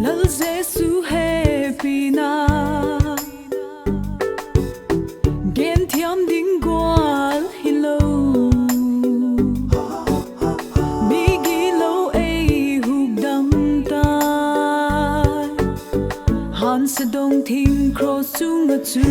lỡ Giêsu happy na gen thiam ding gwal hello mi gi lo ai huk dam ta han sa dong thing cross chung a chu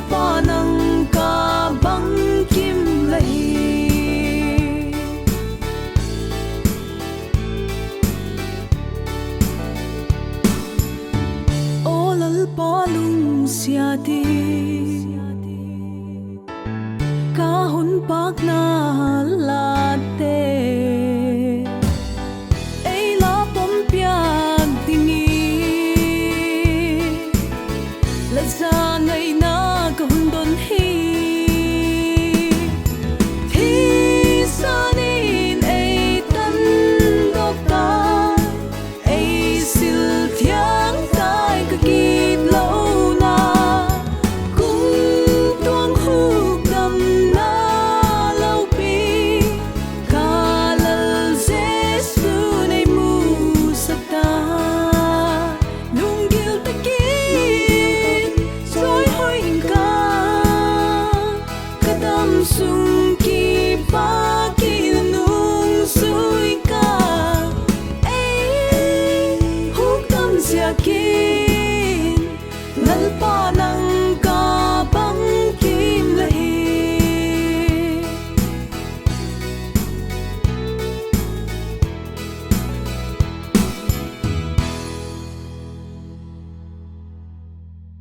pa nang ka bang kim lai o lal pa lung sia ti ka hun pak na la te ei la pom piak dingi la